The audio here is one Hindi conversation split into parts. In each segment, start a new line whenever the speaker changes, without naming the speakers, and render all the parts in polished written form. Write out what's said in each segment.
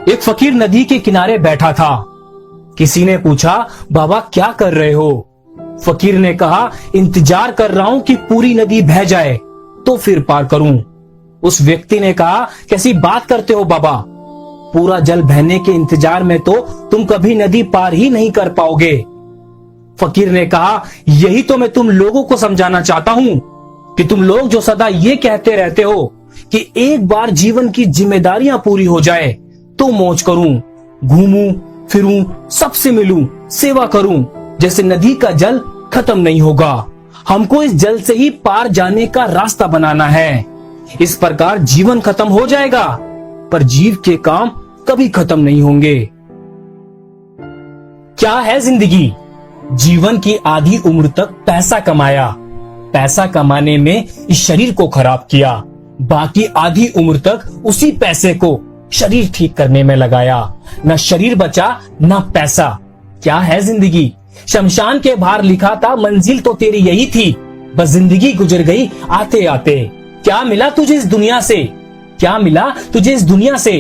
एक फकीर नदी के किनारे बैठा था। किसी ने पूछा, बाबा क्या कर रहे हो? फकीर ने कहा, इंतजार कर रहा हूं कि पूरी नदी बह जाए तो फिर पार करूं। उस व्यक्ति ने कहा, कैसी बात करते हो बाबा, पूरा जल बहने के इंतजार में तो तुम कभी नदी पार ही नहीं कर पाओगे। फकीर ने कहा, यही तो मैं तुम लोगों को समझाना चाहता हूं कि तुम लोग जो सदा ये कहते रहते हो कि एक बार जीवन की जिम्मेदारियां पूरी हो जाए तो मौज करूं, घूमूं फिरूं, सबसे मिलूं, सेवा करूं, जैसे नदी का जल खत्म नहीं होगा। हमको इस जल से ही पार जाने का रास्ता बनाना है। इस प्रकार जीवन खत्म हो जाएगा पर जीव के काम कभी खत्म नहीं होंगे। क्या है जिंदगी? जीवन की आधी उम्र तक पैसा कमाया, पैसा कमाने में इस शरीर को खराब किया, बाकी आधी उम्र तक उसी पैसे को शरीर ठीक करने में लगाया। न शरीर बचा न पैसा। क्या है जिंदगी? शमशान के बाहर लिखा था, मंजिल तो तेरी यही थी, बस जिंदगी गुजर गई आते आते। क्या मिला तुझे इस दुनिया से? क्या मिला तुझे इस दुनिया से?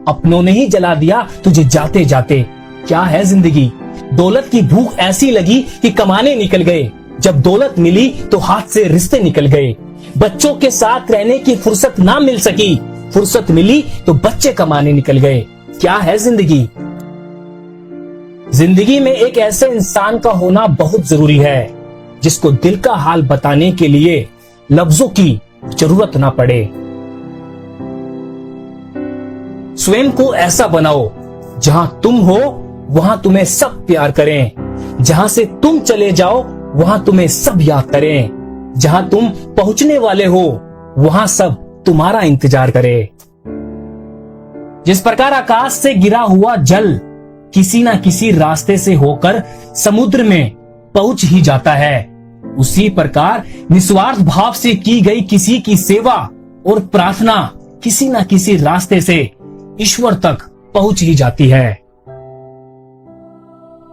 अपनों ने ही जला दिया तुझे जाते जाते। क्या है जिंदगी? दौलत की भूख ऐसी लगी कि कमाने निकल गए, जब दौलत मिली तो हाथ से रिश्ते निकल गए। बच्चों के साथ रहने की फुर्सत ना मिल सकी, फुर्सत मिली तो बच्चे कमाने निकल गए। क्या है जिंदगी? जिंदगी में एक ऐसे इंसान का होना बहुत जरूरी है जिसको दिल का हाल बताने के लिए लफ्जों की जरूरत ना पड़े। स्वयं को ऐसा बनाओ जहां तुम हो वहां तुम्हें सब प्यार करें, जहां से तुम चले जाओ वहां तुम्हें सब याद करें, जहां तुम पहुंचने वाले हो वहां सब तुम्हारा इंतजार करें। जिस प्रकार आकाश से गिरा हुआ जल किसी ना किसी रास्ते से होकर समुद्र में पहुंच ही जाता है, उसी प्रकार निस्वार्थ भाव से की गई किसी की सेवा और प्रार्थना किसी ना किसी रास्ते से ईश्वर तक पहुंच ही जाती है।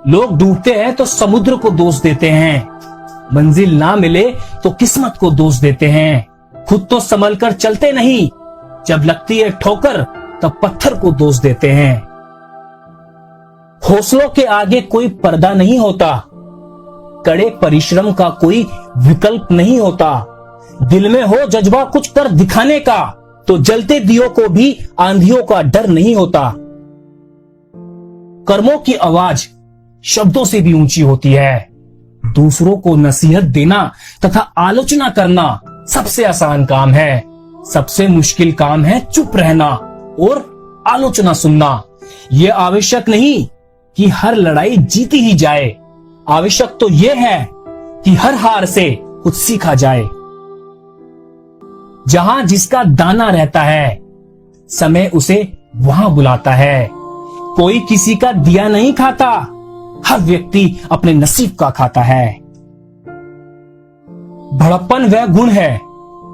लोग डूबते हैं तो समुद्र को दोष देते हैं, मंजिल ना मिले तो किस्मत को दोष देते हैं, खुद तो संभल कर चलते नहीं, जब लगती है ठोकर तब पत्थर को दोष देते हैं। हौसलों के आगे कोई पर्दा नहीं होता, कड़े परिश्रम का कोई विकल्प नहीं होता। दिल में हो जज्बा कुछ कर दिखाने का तो जलते दियों को भी आंधियों का डर नहीं होता। कर्मों की आवाज शब्दों से भी ऊंची होती है। दूसरों को नसीहत देना तथा आलोचना करना सबसे आसान काम है, सबसे मुश्किल काम है चुप रहना और आलोचना सुनना। यह आवश्यक नहीं कि हर लड़ाई जीती ही जाए, आवश्यक तो यह है कि हर हार से कुछ सीखा जाए। जहां जिसका दाना रहता है समय उसे वहां बुलाता है। कोई किसी का दिया नहीं खाता, हर व्यक्ति अपने नसीब का खाता है। बड़प्पन वह गुण है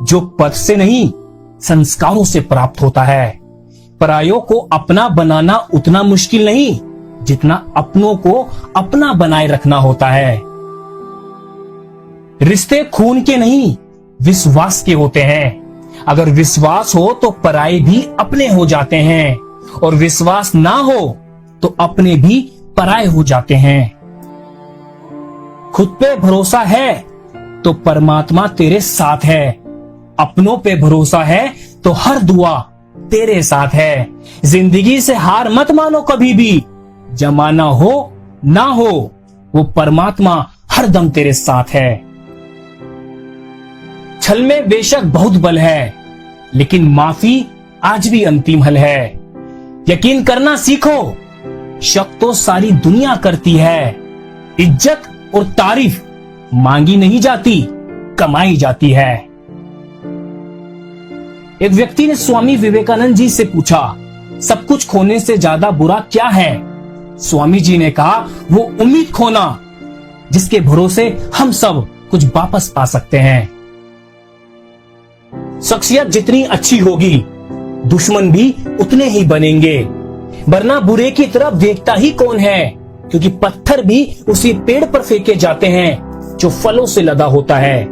जो पद से नहीं संस्कारों से प्राप्त होता है। परायों को अपना बनाना उतना मुश्किल नहीं जितना अपनों को अपना बनाए रखना होता है। रिश्ते खून के नहीं विश्वास के होते हैं। अगर विश्वास हो तो पराये भी अपने हो जाते हैं और विश्वास ना हो तो अपने भी पराये हो जाते हैं। खुद पे भरोसा है तो परमात्मा तेरे साथ है, अपनों पे भरोसा है तो हर दुआ तेरे साथ है। जिंदगी से हार मत मानो कभी भी, जमाना हो ना हो वो परमात्मा हरदम तेरे साथ है। छल में बेशक बहुत बल है लेकिन माफी आज भी अंतिम हल है। यकीन करना सीखो, शक तो सारी दुनिया करती है। इज्जत और तारीफ मांगी नहीं जाती, कमाई जाती है। एक व्यक्ति ने स्वामी विवेकानंद जी से पूछा, सब कुछ खोने से ज्यादा बुरा क्या है? स्वामी जी ने कहा, वो उम्मीद खोना जिसके भरोसे हम सब कुछ वापस पा सकते हैं। शख्सियत जितनी अच्छी होगी दुश्मन भी उतने ही बनेंगे, वरना बुरे की तरफ देखता ही कौन है, क्योंकि पत्थर भी उसी पेड़ पर फेंके जाते हैं जो फलों से लदा होता है।